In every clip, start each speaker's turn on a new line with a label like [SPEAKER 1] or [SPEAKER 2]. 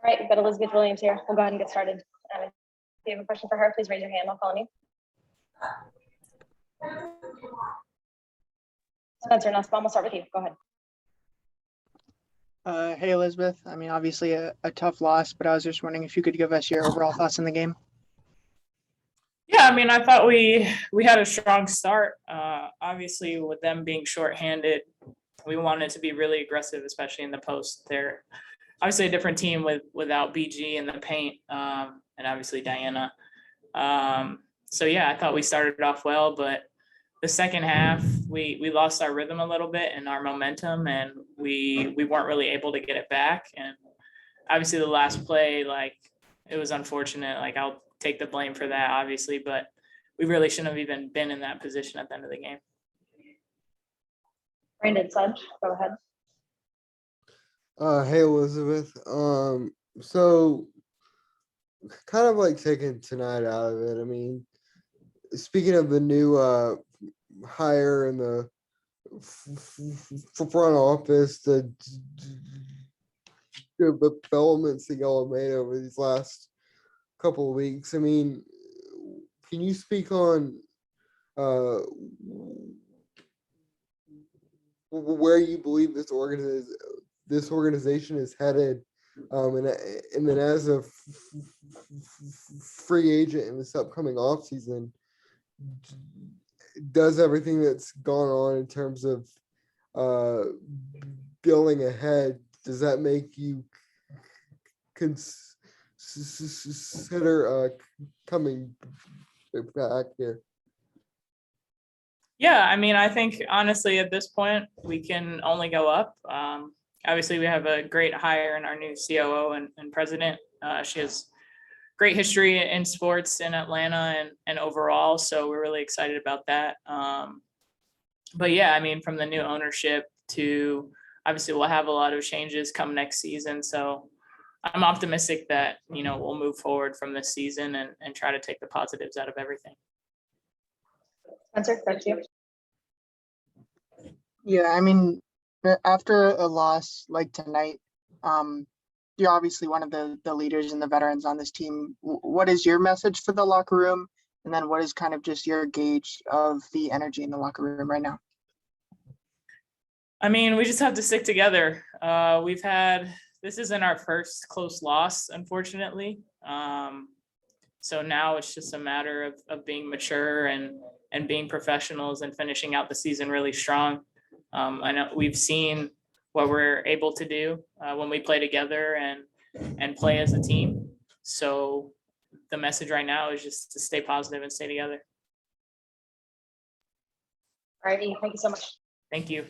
[SPEAKER 1] All right, we've got Elizabeth Williams here. We'll go ahead and get started. If you have a question for her, please raise your hand. I'll call on you. Spencer Nussbaum, we'll start with you. Go ahead.
[SPEAKER 2] Hey, Elizabeth. I mean, obviously a tough loss, but I was just wondering if you could give us your overall thoughts on the game.
[SPEAKER 3] Yeah, I mean, I thought we had a strong start. Obviously, with them being shorthanded, we wanted to be really aggressive, especially in the post. They're obviously a different team without BG in the paint, and obviously Diana. So yeah, I thought we started off well, but the second half we lost our rhythm a little bit and our momentum, and we weren't really able to get it back. And obviously the last play, like, it was unfortunate. Like, I'll take the blame for that, obviously, but we really shouldn't have even been in that position at the end of the game.
[SPEAKER 1] Brandon Sudge, go ahead.
[SPEAKER 4] Hey, Elizabeth. So kind of like taking tonight out of it. I mean, speaking of the new hire in the front office, the developments that y'all have made over these last couple of weeks. I mean, can you speak on where you believe this organization is headed, and then as a free agent in this upcoming offseason, does everything that's gone on in terms of building ahead, does that make you consider coming back here?
[SPEAKER 3] Yeah, I mean, I think honestly at this point we can only go up. Obviously, we have a great hire in our new COO and president. She has great history in sports in Atlanta and overall, so we're really excited about that. But yeah, I mean, from the new ownership to obviously we'll have a lot of changes come next season. So I'm optimistic that, we'll move forward from this season and try to take the positives out of everything.
[SPEAKER 1] Spencer, back to you.
[SPEAKER 2] Yeah, I mean, after a loss like tonight, you're obviously one of the leaders and the veterans on this team. What is your message for the locker room? And then what is kind of just your gauge of the energy in the locker room right now?
[SPEAKER 3] I mean, we just have to stick together. This isn't our first close loss, unfortunately. So now it's just a matter of being mature and being professionals and finishing out the season really strong. I know we've seen what we're able to do when we play together and play as a team. So the message right now is just to stay positive and stay together.
[SPEAKER 1] All righty, thank you so much.
[SPEAKER 3] Thank you.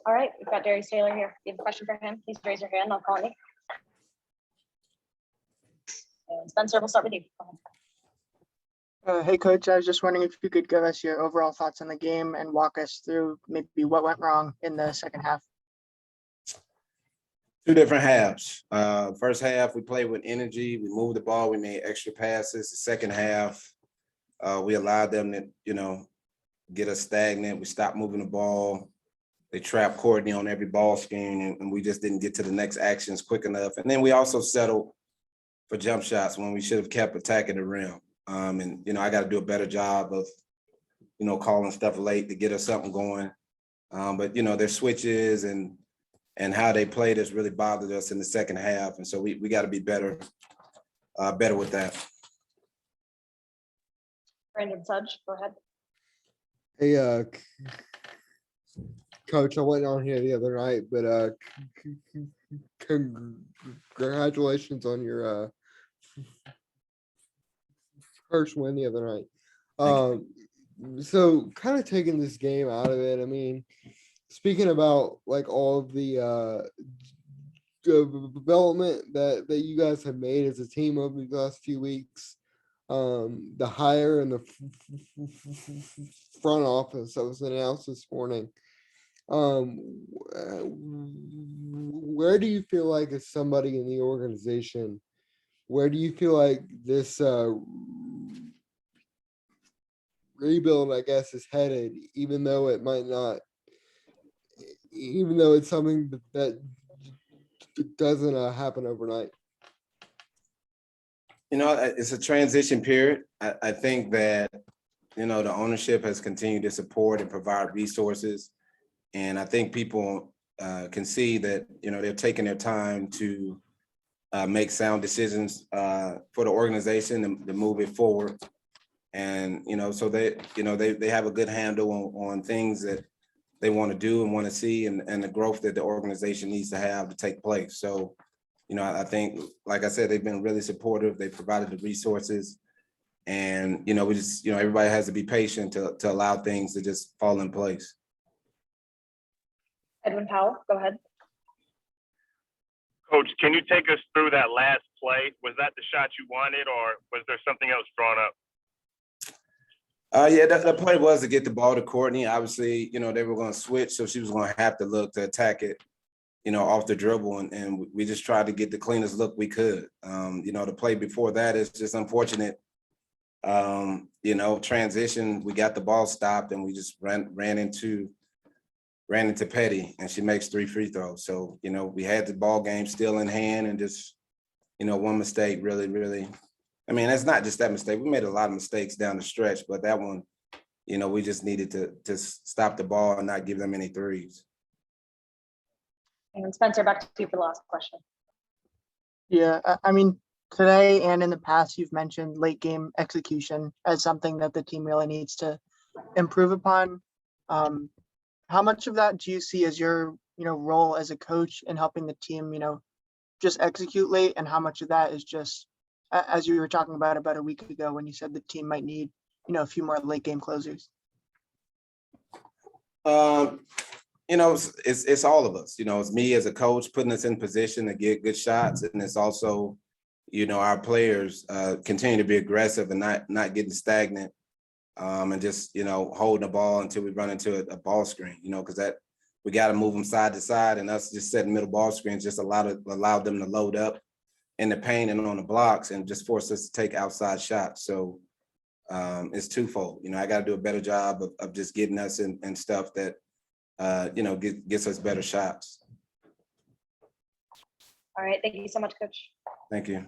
[SPEAKER 1] All right, we've got Darius Taylor here. If you have a question for him, please raise your hand. I'll call on you. And Spencer, we'll start with you.
[SPEAKER 2] Hey, Coach, I was just wondering if you could give us your overall thoughts on the game and walk us through maybe what went wrong in the second half.
[SPEAKER 5] Two different halves. First half, we played with energy. We moved the ball. We made extra passes. The second half, we allowed them to, get us stagnant. We stopped moving the ball. They trapped Courtney on every ball screen, and we just didn't get to the next actions quick enough. And then we also settled for jump shots when we should have kept attacking the rim. I got to do a better job of, calling stuff late to get us something going. But their switches and how they played has really bothered us in the second half. And so we got to be better with that.
[SPEAKER 1] Brandon Sudge, go ahead.
[SPEAKER 4] Hey, Coach, I wasn't on here the other night, but congratulations on your first win the other night. So kind of taking this game out of it, I mean, speaking about like all of the development that you guys have made as a team over the last few weeks, the hire in the front office that was announced this morning, where do you feel like as somebody in the organization, where do you feel like this rebuild, I guess, is headed, even though it might not even though it's something that doesn't happen overnight.
[SPEAKER 5] You know, it's a transition period. I think that, you know, the ownership has continued to support and provide resources. And I think people can see that, you know, they're taking their time to make sound decisions for the organization and to move it forward. And, you know, so they, you know, they have a good handle on things that they want to do and want to see, and the growth that the organization needs to have to take place. So, you know, I think, like I said, they've been really supportive. They provided the resources. And, you know, we just, you know, everybody has to be patient to allow things to just fall in place.
[SPEAKER 1] Edwin Powell, go ahead.
[SPEAKER 6] Coach, can you take us through that last play? Was that the shot you wanted, or was there something else drawn up?
[SPEAKER 5] Yeah, the play was to get the ball to Courtney. Obviously, you know, they were going to switch, so she was going to have to look to attack it, you know, off the dribble, and we just tried to get the cleanest look we could. You know, the play before that is just unfortunate. You know, transition, we got the ball stopped and we just ran into Petty, and she makes 3 free throws. So, you know, we had the ball game still in hand, and just, you know, one mistake really, I mean, it's not just that mistake. We made a lot of mistakes down the stretch, but that one, you know, we just needed to stop the ball and not give them any threes.
[SPEAKER 1] And Spencer, back to you for the last question.
[SPEAKER 2] Yeah, I mean, today and in the past, you've mentioned late game execution as something that the team really needs to improve upon. How much of that do you see as your, you know, role as a coach in helping the team, you know, just execute late, and how much of that is just, as you were talking about a week ago when you said the team might need, you know, a few more late game closers?
[SPEAKER 5] You know, it's all of us. You know, it's me as a coach putting us in position to get good shots, and it's also, you know, our players continue to be aggressive and not getting stagnant, and just, you know, holding the ball until we run into a ball screen. You know, because that we got to move them side to side, and us just setting middle ball screens just allow them to load up in the paint and on the blocks, and just force us to take outside shots. So it's twofold. You know, I got to do a better job of just getting us in stuff that, you know, gets us better shots.
[SPEAKER 1] All right, thank you so much, Coach.
[SPEAKER 5] Thank you.